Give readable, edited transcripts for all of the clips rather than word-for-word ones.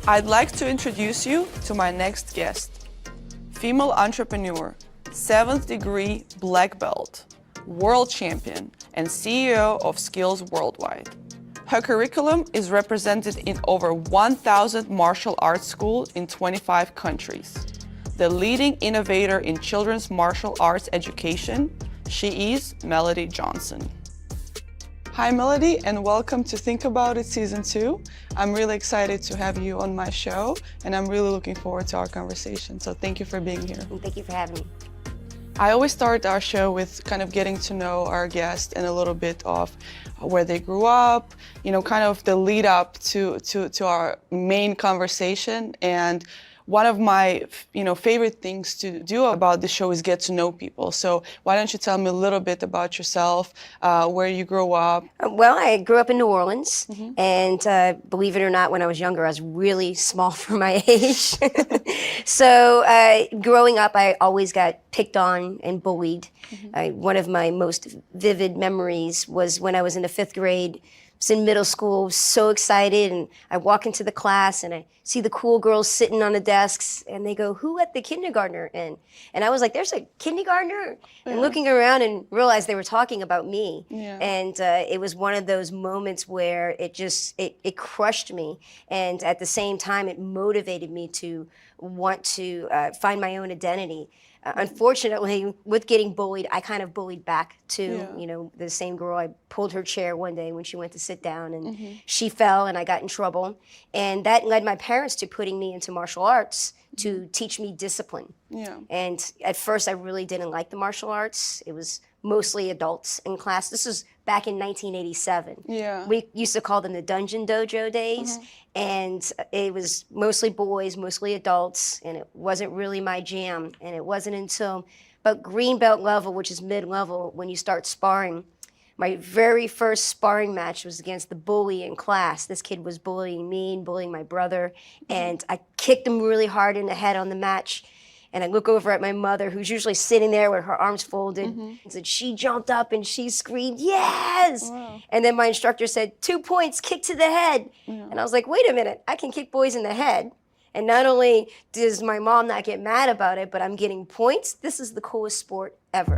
I'd like to introduce you to my next guest. Female entrepreneur, 7th degree black belt, world champion, and CEO of Skills Worldwide. Her curriculum is represented in over 1,000 martial arts schools in 25 countries. The leading innovator in children's martial arts education, she is Melody Johnson. Hi Melody, and welcome to Think About It Season 2. I'm really excited to have you on my show, and I'm really looking forward to our conversation. So thank you for being here. Thank you for having me. I always start our show with kind of getting to know our guest and a little bit of where they grew up, kind of the lead up to our main conversation. And one of my favorite things to do about the show is get to know people. So why don't you tell me a little bit about yourself, where you grew up? Well, I grew up in New Orleans, and believe it or not, when I was younger, I was really small for my age. So growing up, I always got picked on and bullied. One of my most vivid memories was when I was in the 5th grade. I was in middle school, so excited, and I walk into the class and I see the cool girls sitting on the desks, and they go, "Who let the kindergartner in?" And I was like, "There's a kindergartner?" And looking around and realized they were talking about me. And it was one of those moments where it crushed me, and at the same time, it motivated me to want to find my own identity. Unfortunately, with getting bullied, I kind of bullied back too. The same girl, I pulled her chair one day when she went to sit down, and she fell, and I got in trouble. And that led my parents to putting me into martial arts to teach me discipline. And at first, I really didn't like the martial arts. It was mostly adults in class. This was back in 1987. We used to call them the Dungeon Dojo days. And it was mostly boys, mostly adults, and it wasn't really my jam. And it wasn't until about green belt level, which is mid-level, when you start sparring. My very first sparring match was against the bully in class. This kid was bullying me and bullying my brother, and I kicked him really hard in the head on the match. And I look over at my mother, who's usually sitting there with her arms folded. And she jumped up and she screamed, "Yes!" Wow. And then my instructor said, "2 points, kick to the head." And I was like, wait a minute, I can kick boys in the head. And not only does my mom not get mad about it, but I'm getting points. This is the coolest sport ever.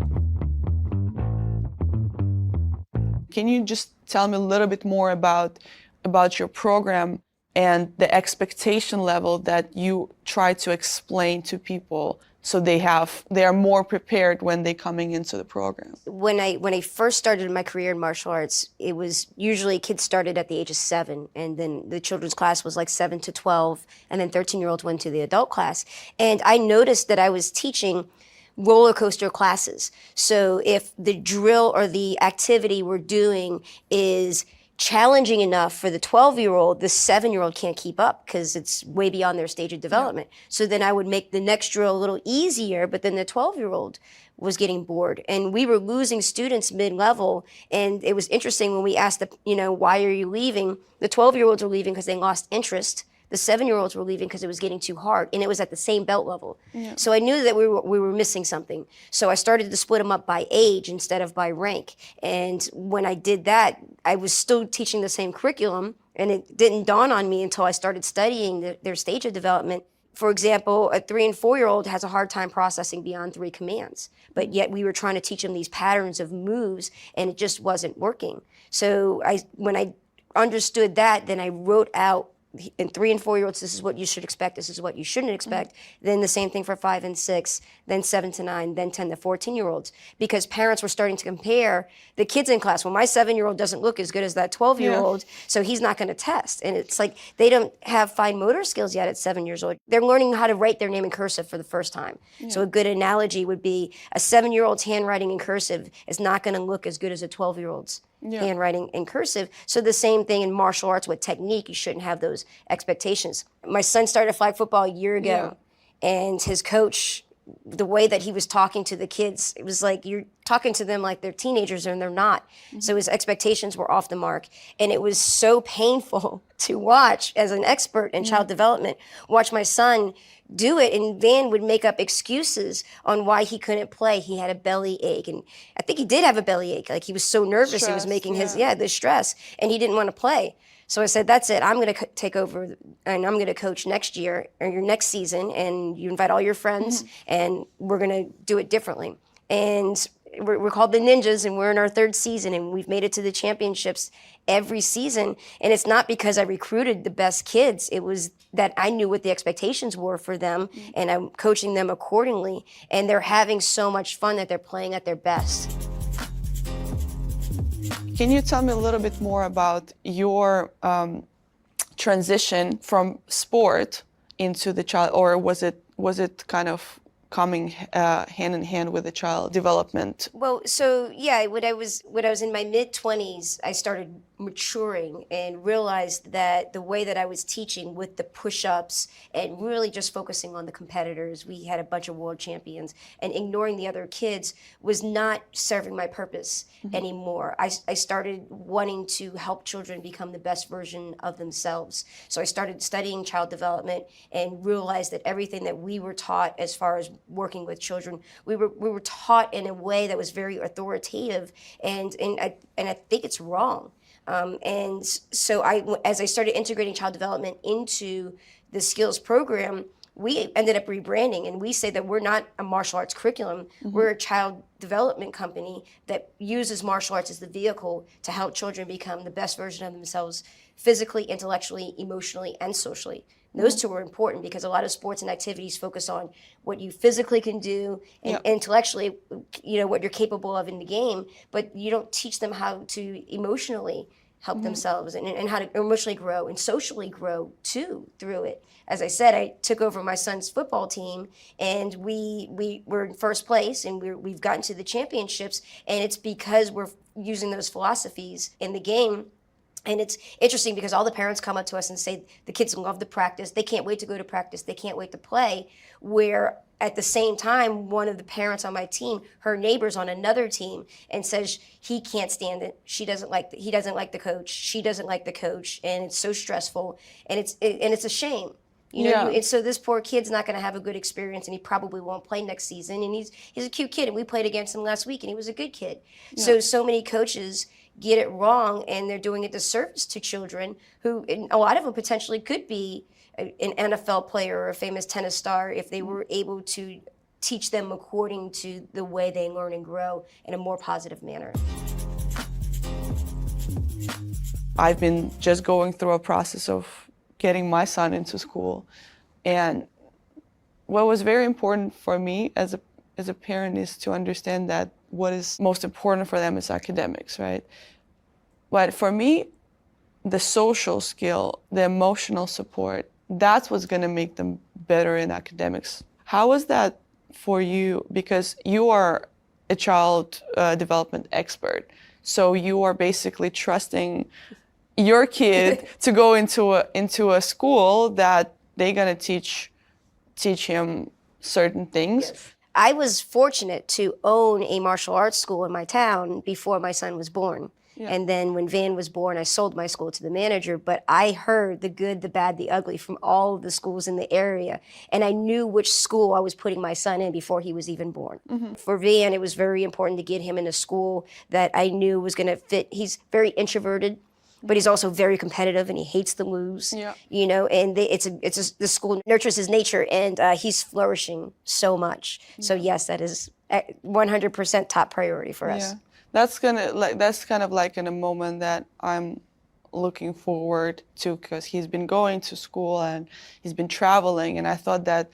Can you just tell me a little bit more about your program and the expectation level that you try to explain to people so they are more prepared when they're coming into the program? When I first started my career in martial arts, it was usually kids started at the age of 7, and then the children's class was like 7 to 12, and then 13-year-olds went to the adult class. And I noticed that I was teaching roller coaster classes. So if the drill or the activity we're doing is challenging enough for the 12-year-old, the 7-year-old can't keep up because it's way beyond their stage of development. So then I would make the next drill a little easier, but then the 12-year-old was getting bored. And we were losing students mid-level. And it was interesting when we asked, why are you leaving? The 12-year-olds were leaving because they lost interest. The 7-year-olds were leaving because it was getting too hard, and it was at the same belt level. So I knew that we were missing something. So I started to split them up by age instead of by rank. And when I did that, I was still teaching the same curriculum, and it didn't dawn on me until I started studying their stage of development. For example, a 3- and 4-year-old has a hard time processing beyond 3 commands, but yet we were trying to teach them these patterns of moves, and it just wasn't working. So when I understood that, then I wrote out in 3- and 4-year-olds, this is what you should expect, this is what you shouldn't expect. Then the same thing for 5 and 6, then 7 to 9, then 10 to 14-year-olds. Because parents were starting to compare the kids in class. Well, my 7-year-old doesn't look as good as that 12-year-old, so he's not gonna test. And it's like, they don't have fine motor skills yet at 7 years old. They're learning how to write their name in cursive for the first time. So a good analogy would be a 7-year-old's handwriting in cursive is not gonna look as good as a 12-year-old's handwriting in cursive. So the same thing in martial arts with technique, you shouldn't have those expectations. My son started flag football a year ago, and his coach, the way that he was talking to the kids, it was like you're talking to them like they're teenagers and they're not. So his expectations were off the mark. And it was so painful to watch as an expert in child development, watch my son do it, and Van would make up excuses on why he couldn't play. He had a belly ache, and I think he did have a belly ache. Like, he was so nervous, he was making the stress, and he didn't want to play. So I said, that's it. I'm going to take over and I'm going to coach next year or your next season. And you invite all your friends and we're going to do it differently. And we're called the Ninjas and we're in our third season and we've made it to the championships every season. And it's not because I recruited the best kids. It was that I knew what the expectations were for them and I'm coaching them accordingly. And they're having so much fun that they're playing at their best. Can you tell me a little bit more about your transition from sport into the child, or was it kind of coming hand in hand with the child development? Well, so yeah, when I was in my mid-20s, I started maturing and realized that the way that I was teaching with the push-ups and really just focusing on the competitors, we had a bunch of world champions, and ignoring the other kids was not serving my purpose anymore. I started wanting to help children become the best version of themselves. So I started studying child development and realized that everything that we were taught as far as working with children, we were taught in a way that was very authoritative, and I think it's wrong. And so as I started integrating child development into the skills program, we ended up rebranding, and we say that we're not a martial arts curriculum. We're a child development company that uses martial arts as the vehicle to help children become the best version of themselves physically, intellectually, emotionally, and socially. Those two are important because a lot of sports and activities focus on what you physically can do and intellectually, what you're capable of in the game, but you don't teach them how to emotionally help themselves and how to emotionally grow and socially grow too through it. As I said, I took over my son's football team and we were in first place and we've gotten to the championships, and it's because we're using those philosophies in the game. And it's interesting because all the parents come up to us and say the kids love the practice. They can't wait to go to practice. They can't wait to play. Where at the same time, one of the parents on my team, her neighbor's on another team, and says he can't stand it. He doesn't like the coach. She doesn't like the coach, and it's so stressful. And it's a shame. And so this poor kid's not going to have a good experience, and he probably won't play next season. And he's a cute kid, and we played against him last week, and he was a good kid. Yeah. So many coaches get it wrong, and they're doing a disservice to children who, and a lot of them potentially could be an NFL player or a famous tennis star if they were able to teach them according to the way they learn and grow in a more positive manner. I've been just going through a process of getting my son into school, and what was very important for me as a parent is to understand that what is most important for them is academics, right? But for me, the social skill, the emotional support, that's what's going to make them better in academics. How was that for you? Because you are a child development expert, so you are basically trusting your kid to go into a school that they're going to teach him certain things. Yes. I was fortunate to own a martial arts school in my town before my son was born. Yeah. And then when Van was born, I sold my school to the manager, but I heard the good, the bad, the ugly from all of the schools in the area. And I knew which school I was putting my son in before he was even born. For Van, it was very important to get him in a school that I knew was going to fit. He's very introverted, but he's also very competitive and he hates to lose. Yeah. And the school nurtures his nature, and he's flourishing so much. Yeah. So yes, that is 100% top priority for us. That's kind of like in a moment that I'm looking forward to, because he's been going to school and he's been traveling, and I thought that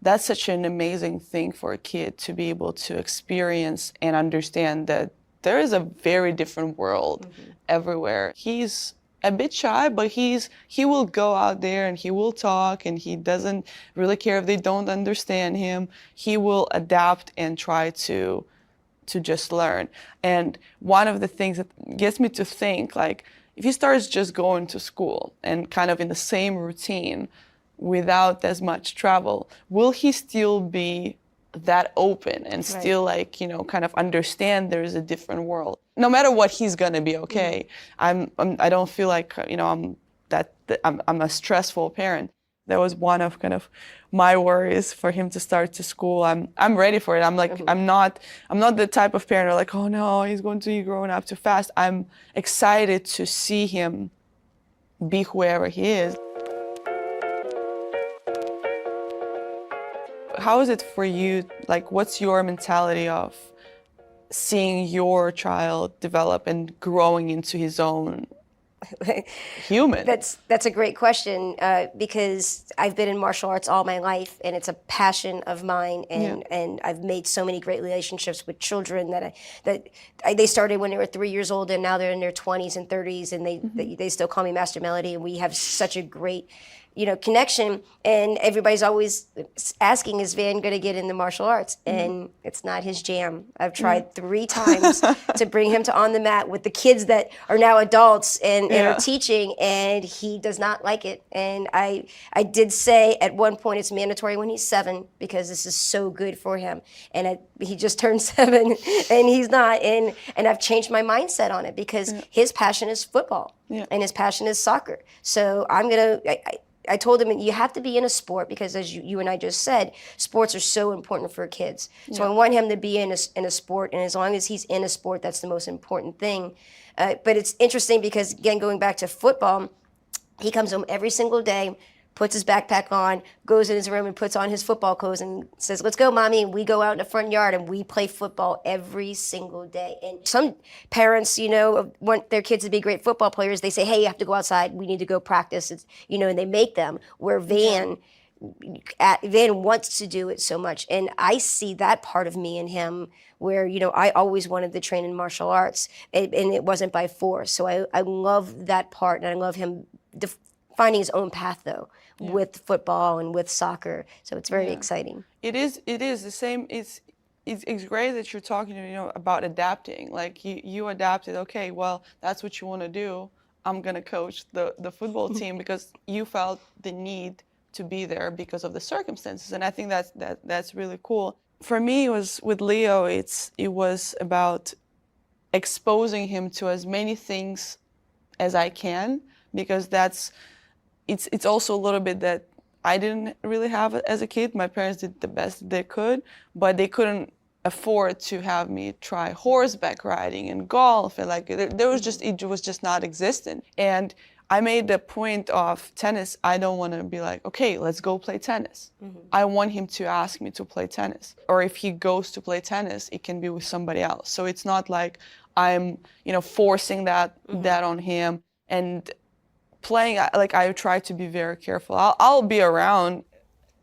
that's such an amazing thing for a kid to be able to experience and understand that there is a very different world everywhere. He's a bit shy, but he will go out there and he will talk, and he doesn't really care if they don't understand him. He will adapt and try to just learn. And one of the things that gets me to think, like, if he starts just going to school and kind of in the same routine without as much travel, will he still be that open and still kind of understand there is a different world? No matter what, he's gonna be okay. I don't feel like I'm a stressful parent. That was one of kind of my worries for him to start to school. I'm ready for it. I'm like, I'm not the type of parent who like, oh no, he's going to be growing up too fast. I'm excited to see him be whoever he is. How is it for you? Like, what's your mentality of seeing your child develop and growing into his own human? That's a great question because I've been in martial arts all my life, and it's a passion of mine. And I've made so many great relationships with children they started when they were 3 years old, and now they're in their 20s and 30s, and they still call me Master Melody, and we have such a great connection. And everybody's always asking, is Van going to get into martial arts? And it's not his jam. I've tried 3 times to bring him to on the mat with the kids that are now adults and are teaching, and he does not like it. And I did say at one point it's mandatory when he's 7 because this is so good for him. And he just turned 7 and he's not. And I've changed my mindset on it because his passion is football and his passion is soccer. So I told him you have to be in a sport because, as you and I just said, sports are so important for kids. So I want him to be in a sport, and as long as he's in a sport, that's the most important thing. But it's interesting because, again, going back to football, he comes home every single day, puts his backpack on, goes in his room and puts on his football clothes and says, "Let's go, Mommy." And we go out in the front yard and we play football every single day. And some parents, want their kids to be great football players. They say, "Hey, you have to go outside. We need to go practice." And they make them. Where Van wants to do it so much. And I see that part of me in him where, I always wanted to train in martial arts and it wasn't by force. So I love that part, and I love him finding his own path, though, with football and with soccer. So it's very exciting. It is the same. It's great that you're talking about adapting. Like you adapted. Okay, well, that's what you want to do. I'm gonna coach the football team because you felt the need to be there because of the circumstances, and I think that's really cool. For me, it was with Leo. It was about exposing him to as many things as I can, because it's also a little bit that I didn't really have it as a kid. My parents did the best they could, but they couldn't afford to have me try horseback riding and golf, and it was just not existent. And I made the point of tennis. I don't want to be like, okay, let's go play tennis. I want him to ask me to play tennis. Or if he goes to play tennis, it can be with somebody else. So it's not like I'm, forcing that on him. And playing, I try to be very careful. I'll be around.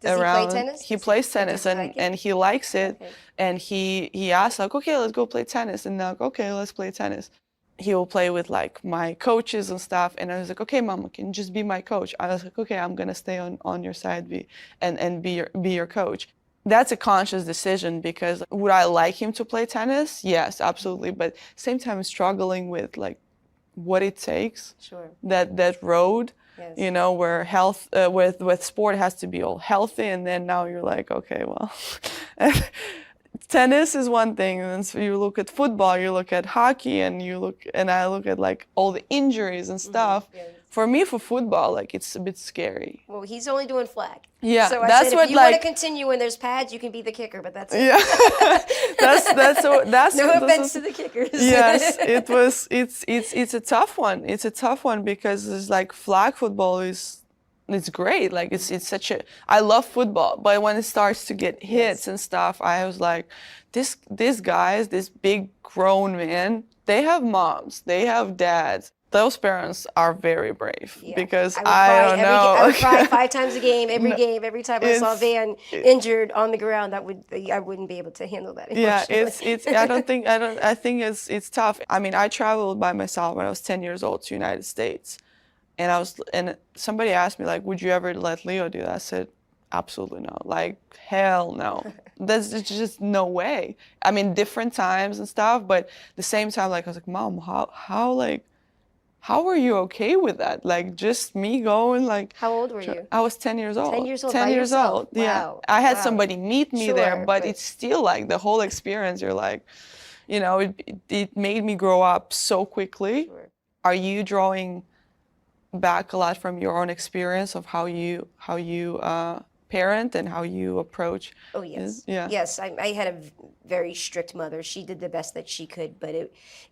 Does he play tennis? He plays tennis and he likes it. Okay. And he asks okay, let's go play tennis. And now, okay, let's play tennis. He will play with my coaches and stuff. And I was like, okay, Mama, can you just be my coach? I was like, okay, I'm gonna stay on your side and be your coach. That's a conscious decision because would I like him to play tennis? Yes, absolutely. But same time struggling with what it takes. Sure. That road. Yes. Where health with sport has to be all healthy, and then now you're like, okay, well, tennis is one thing, and then so you look at football, you look at hockey, and I look at all the injuries and stuff. Yes. For me, for football, it's a bit scary. Well, he's only doing flag. Yeah, so I that's said, what if you want to continue when there's pads, you can be the kicker, but that's it. Yeah, that's no offense to the kickers. Yes, it's a tough one. It's a tough one because it's flag football it's great. It's such a, I love football, but when it starts to get hits and stuff, I was like, these guys, this big grown men, they have moms, they have dads. Those parents are very brave because I don't know. I would cry 5 times a game, every time I saw Van injured on the ground. I wouldn't be able to handle that emotionally. Yeah, I think it's tough. I mean, I traveled by myself when I was 10 years old to United States, and somebody asked me would you ever let Leo do that? I said, absolutely no. Hell no. There's just no way. I mean, different times and stuff, but at the same time, I was like, Mom, how were you okay with that? Just me going How old were you? I was 10 years old. 10 years old 10 by years yourself? old, yeah. Wow. I had somebody meet me there, but Sure. it's still the whole experience, you're it made me grow up so quickly. Sure. Are you drawing back a lot from your own experience of how you parent and how you approach? Oh, yes. Yeah. Yes, I had a very strict mother. She did the best that she could, but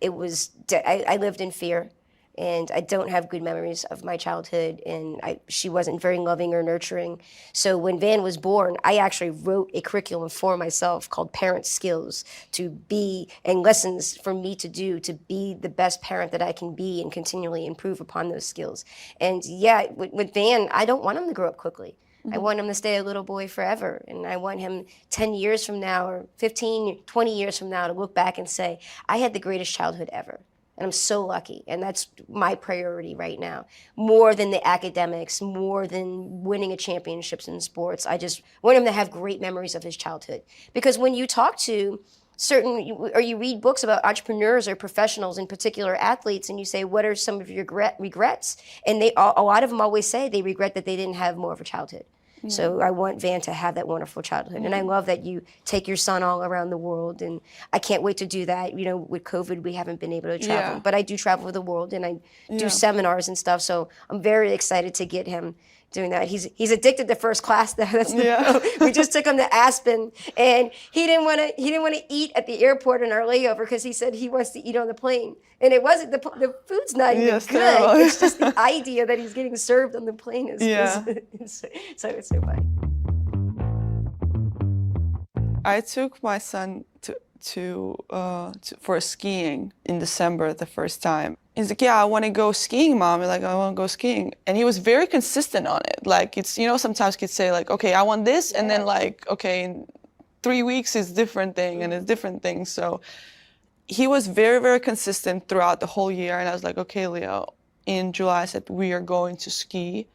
it was, I lived in fear. and I don't have good memories of my childhood, and she wasn't very loving or nurturing. So when Van was born, I actually wrote a curriculum for myself called Parent Skills to be, and lessons for me to do to be the best parent that I can be and continually improve upon those skills. And yeah, with Van, I don't want him to grow up quickly. I want him to stay a little boy forever. And I want him 10 years from now or 15, 20 years from now to look back and say, I had the greatest childhood ever. And I'm so lucky. And that's my priority right now. More than the academics, more than winning a championships in sports. I just want him to have great memories of his childhood. Because when you talk to or you read books about entrepreneurs or professionals, in particular athletes, and you say, what are some of your regrets? And a lot of them always say they regret that they didn't have more of a childhood. So I want Van to have that wonderful childhood. And I love that you take your son all around the world. And I can't wait to do that. You know, with COVID, we haven't been able to travel. But I do travel the world, and I do seminars and stuff. So I'm very excited to get him doing that. He's addicted to first class though. We just took him to Aspen, and he didn't want to eat at the airport in our layover because he said he wants to eat on the plane. And it wasn't the food's not even good. Terrible. It's just the idea that he's getting served on the plane is so it's so funny. I took my son for skiing in December the first time. He's like, yeah, I want to go skiing, Mom. I'm like, I want to go skiing. And he was very consistent on it. Like, it's, you know, sometimes kids say like, okay, I want this. And then like, okay, in 3 weeks is different thing and it's different things. So he was very, very consistent throughout the whole year. And I was like, okay, Leo, in July, I said, we are going to ski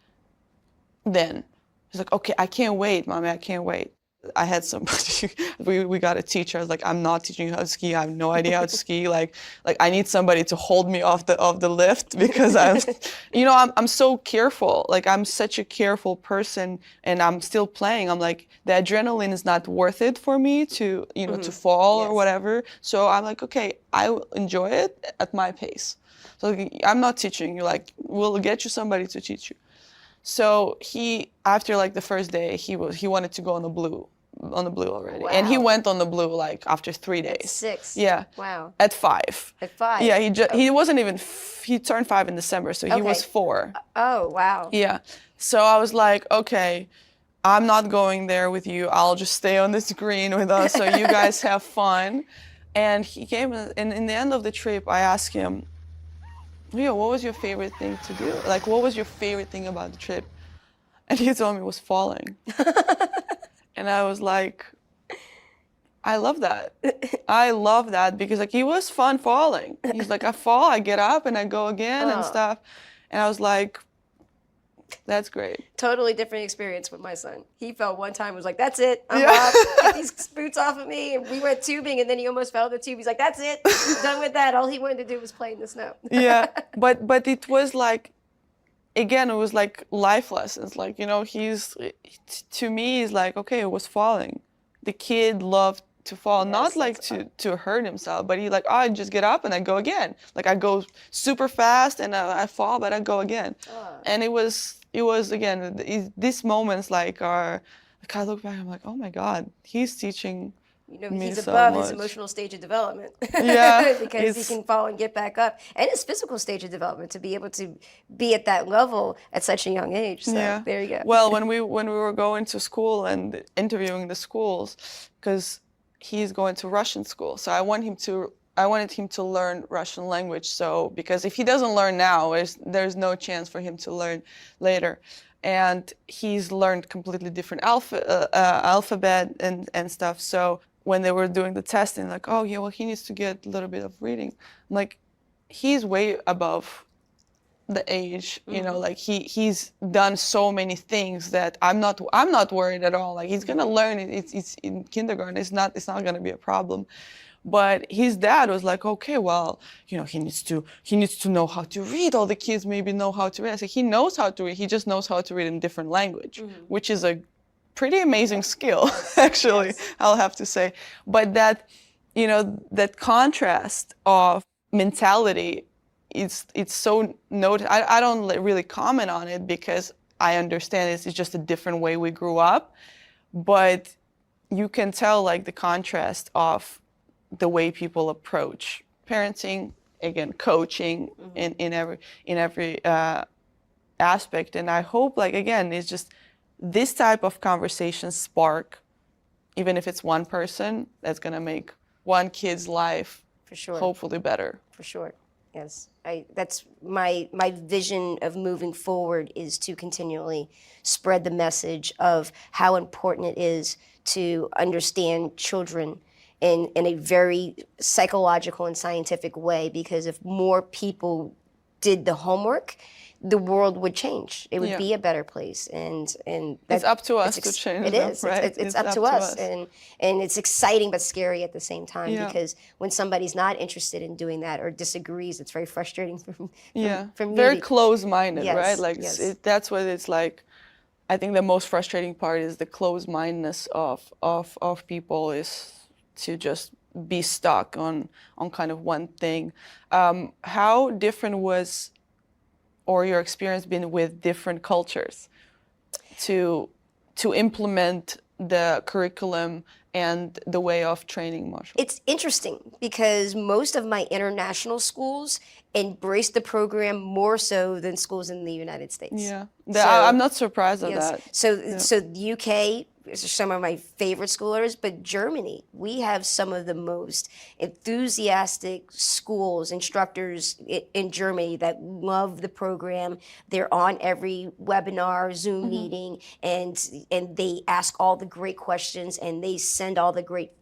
then. He's like, okay, I can't wait, Mommy, I can't wait. I had somebody, we got a teacher. I was like, I'm not teaching you how to ski. I have no idea how to ski. Like I need somebody to hold me off the lift because I'm so careful. Like I'm such a careful person, and I'm still playing. I'm like, the adrenaline is not worth it for me to, to fall or whatever. So I'm like, okay, I will enjoy it at my pace. So I'm not teaching you. Like, we'll get you somebody to teach you. So after like the first day, he wanted to go on the blue already. Wow. And he went on the blue like after 3 days. At 6? Yeah. Wow. At 5. At 5? Yeah, he wasn't even, he turned 5 in December, so he was 4. Oh, wow. Yeah. So I was like, okay, I'm not going there with you. I'll just stay on this green with us, so you guys have fun. And he came, and in the end of the trip, I asked him, Leo, what was your favorite thing to do? Like, what was your favorite thing about the trip? And he told me it was falling. And I was like, I love that. I love that because like it was fun falling. He's like, I fall, I get up and I go again and stuff. And I was like, that's great. Totally different experience with my son. He fell one time, was like, that's it, I'm off. Get these boots off of me. And we went tubing, and then he almost fell in the tube. He's like, that's it, I'm done with that. All he wanted to do was play in the snow. Yeah, but it was like, again, it was like life lessons. Like, to me, he's like, okay, it was falling. The kid loved to fall, not like to hurt himself, but he like, I just get up and I go again. Like I go super fast and I fall, but I go again. And it was again, these moments like are, like I look back, I'm like, oh my God, he's teaching me he's so above much. his emotional stage of development. Yeah. Because he can fall and get back up. And his physical stage of development to be able to be at that level at such a young age. So there you go. Well, when we were going to school and interviewing the schools, because he's going to Russian school, so I wanted him to learn Russian language. So because if he doesn't learn now, there's no chance for him to learn later. And he's learned completely different alphabet and stuff. So when they were doing the testing, like, oh yeah, well he needs to get a little bit of reading. I'm like, he's way above the age, like he's done so many things that I'm not worried at all. Like he's gonna learn it. It's in kindergarten. It's not gonna be a problem. But his dad was like, okay, well, he needs to know how to read. All the kids maybe know how to read. I said, he knows how to read. He just knows how to read in different language, which is a pretty amazing skill, actually. I'll have to say. But that contrast of mentality, it's so noted. I don't really comment on it because I understand it's just a different way we grew up. But you can tell like the contrast of the way people approach parenting again, coaching in every aspect. And I hope, like, again, it's just this type of conversation spark, even if it's one person, that's gonna make one kid's life For sure. hopefully better. For sure. Yes. That's my vision of moving forward, is to continually spread the message of how important it is to understand children in a very psychological and scientific way, because if more people did the homework, the world would change. It would Yeah. be a better place, and It's up to us to change It them, is. right? It's up to us, and it's exciting but scary at the same time, Yeah. because when somebody's not interested in doing that or disagrees, it's very frustrating from me. Very close-minded, Yes, right? Like yes. that's what it's like. I think the most frustrating part is the close-mindedness of people, is to just be stuck on kind of one thing. How different was, or your experience been with different cultures to implement the curriculum and the way of training martial? It's interesting because most of my international schools embrace the program more so than schools in the United States. Yeah, So- I'm not surprised at Yes. that. So the UK is some of my favorite schoolers, but Germany, we have some of the most enthusiastic schools, instructors in Germany that love the program. They're on every webinar, Zoom meeting, and they ask all the great questions, and they send all the great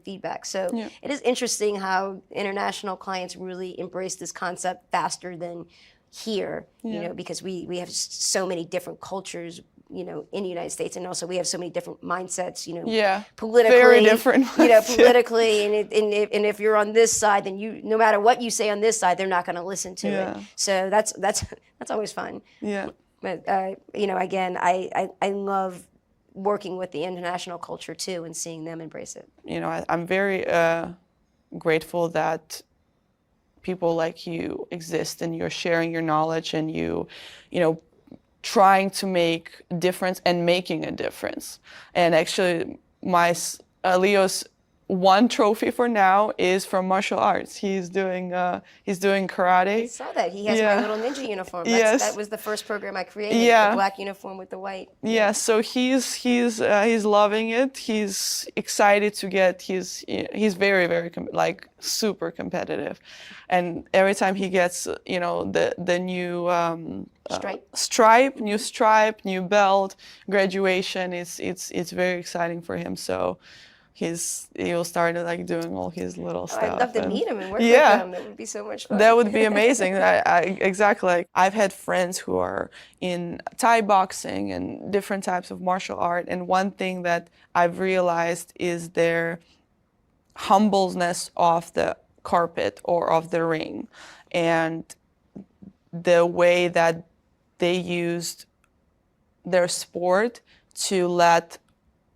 feedback. So it is interesting how international clients really embrace this concept faster than here, you know, because we have so many different cultures, you know, in the United States, and also we have so many different mindsets, you know, politically, very different you know, ones, politically, and if you're on this side, then no matter what you say on this side, they're not going to listen to it. So that's always fun. Yeah. But you know, again, I love working with the international culture too, and seeing them embrace it. You know, I'm very grateful that people like you exist, and you're sharing your knowledge, and you know, trying to make a difference and making a difference. And actually, Leo's one trophy for now is from martial arts. He's doing karate. I saw that. He has my little ninja uniform. That was the first program I created. The black uniform with the white. Yeah, so he's loving it. He's excited to get he's very, very super competitive, and every time he gets, you know, the new stripe, new belt, graduation, it's very exciting for him. So he'll start like doing all his little stuff. I'd love to meet him and work with him. That would be so much fun. That would be amazing. Exactly. Like, I've had friends who are in Thai boxing and different types of martial art, and one thing that I've realized is their humbleness of the carpet or of the ring, and the way that they used their sport to let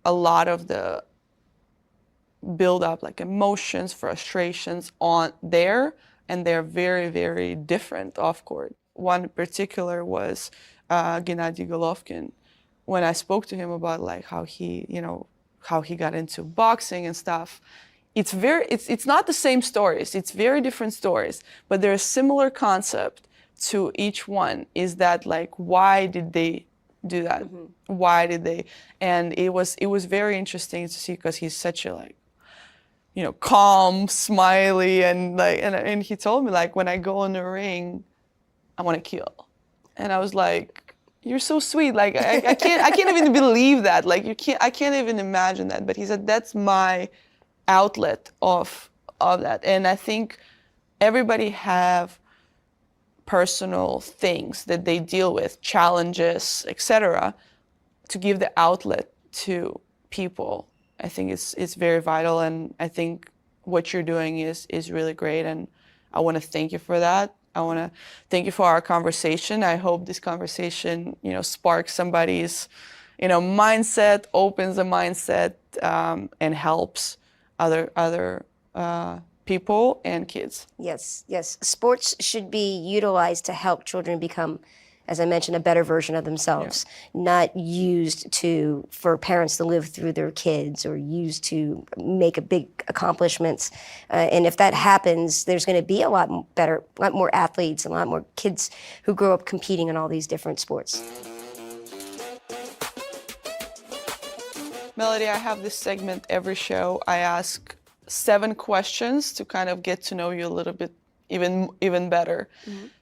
a lot of the build up, like emotions, frustrations on there, and they're very, very different off court. One in particular was Gennady Golovkin. When I spoke to him about like how he got into boxing and stuff, it's not the same stories. It's very different stories, but there's a similar concept to each one. Is that like, why did they do that? Why did they? And it was very interesting to see, because he's such a like, you know, calm, smiley, and like, and he told me like, when I go in the ring, I want to kill, and I was like, you're so sweet. Like I can't even believe that. Like I can't even imagine that. But he said that's my outlet of that, and I think everybody have personal things that they deal with, challenges, etc., to give the outlet to people. I think it's very vital, and I think what you're doing is really great, and I want to thank you for that. I want to thank you for our conversation. I hope this conversation, you know, sparks somebody's, you know, mindset, opens a mindset, and helps other people and kids. Yes. Sports should be utilized to help children become as I mentioned, a better version of themselves, not used for parents to live through their kids or used to make a big accomplishments. And if that happens, there's going to be a lot more athletes, a lot more kids who grow up competing in all these different sports. Melody, I have this segment every show. I ask 7 questions to kind of get to know you a little bit even better.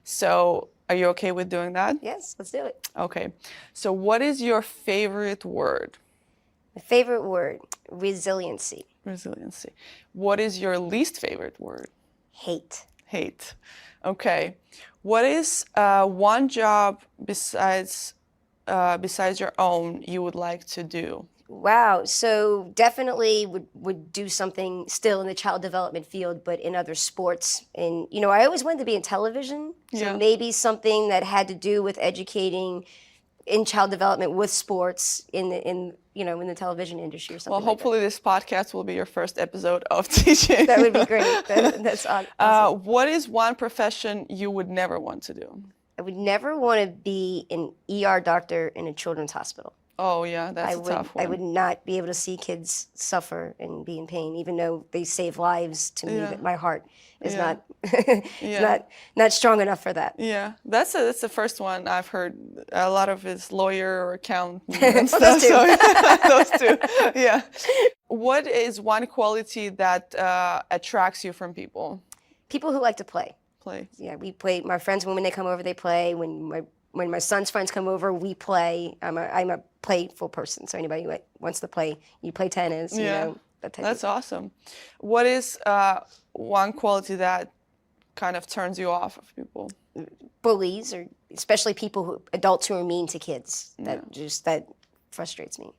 So are you okay with doing that? Yes, let's do it. Okay. So what is your favorite word? My favorite word, resiliency. Resiliency. What is your least favorite word? Hate. Hate. Okay. What is one job besides your own you would like to do? Wow. So definitely would do something still in the child development field, but in other sports. And, I always wanted to be in television. So maybe something that had to do with educating in child development with sports in the television industry or something. Well, hopefully this podcast will be your first episode of teaching. That would be great. That's awesome. What is one profession you would never want to do? I would never want to be an ER doctor in a children's hospital. Oh, yeah, that's a tough one. I would not be able to see kids suffer and be in pain, even though they save lives. To me, that my heart is not not strong enough for that. Yeah, that's the first one I've heard. A lot of is lawyer or accountant and stuff. Those two. So, those two, yeah. What is one quality that attracts you from people? People who like to play. Play. Yeah, we play. My friends, when they come over, they play. When my son's friends come over, we play. I'm a playful person, so anybody who wants to play, you play tennis, that type That's awesome. What is one quality that kind of turns you off of people? Bullies, or especially adults who are mean to kids. That frustrates me.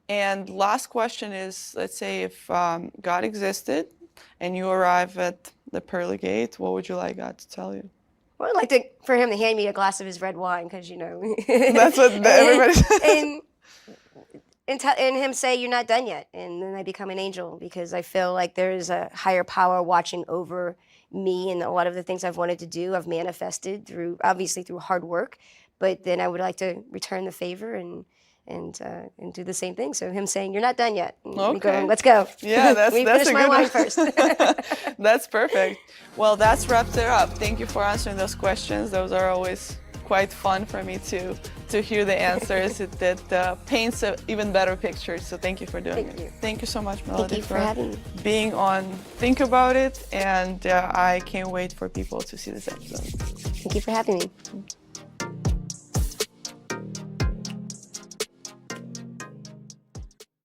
And last question is, let's say if God existed and you arrive at the pearly gate, what would you like God to tell you? Well, I'd like for him to hand me a glass of his red wine, because That's what everybody says. And him say, "You're not done yet," and then I become an angel, because I feel like there is a higher power watching over me, and a lot of the things I've wanted to do, I've manifested obviously through hard work, but then I would like to return the favor and do the same thing. So him saying, "You're not done yet," and me going, "Let's go." Yeah, that's finish a my good wine one. first. That's perfect. Well, that's wrapped it up. Thank you for answering those questions. Those are always quite fun for me to hear the answers. It paints an even better picture. So thank you for doing it. Thank you so much, Melody, Thank you for having me. Being on Think About It. And I can't wait for people to see this episode. Thank you for having me.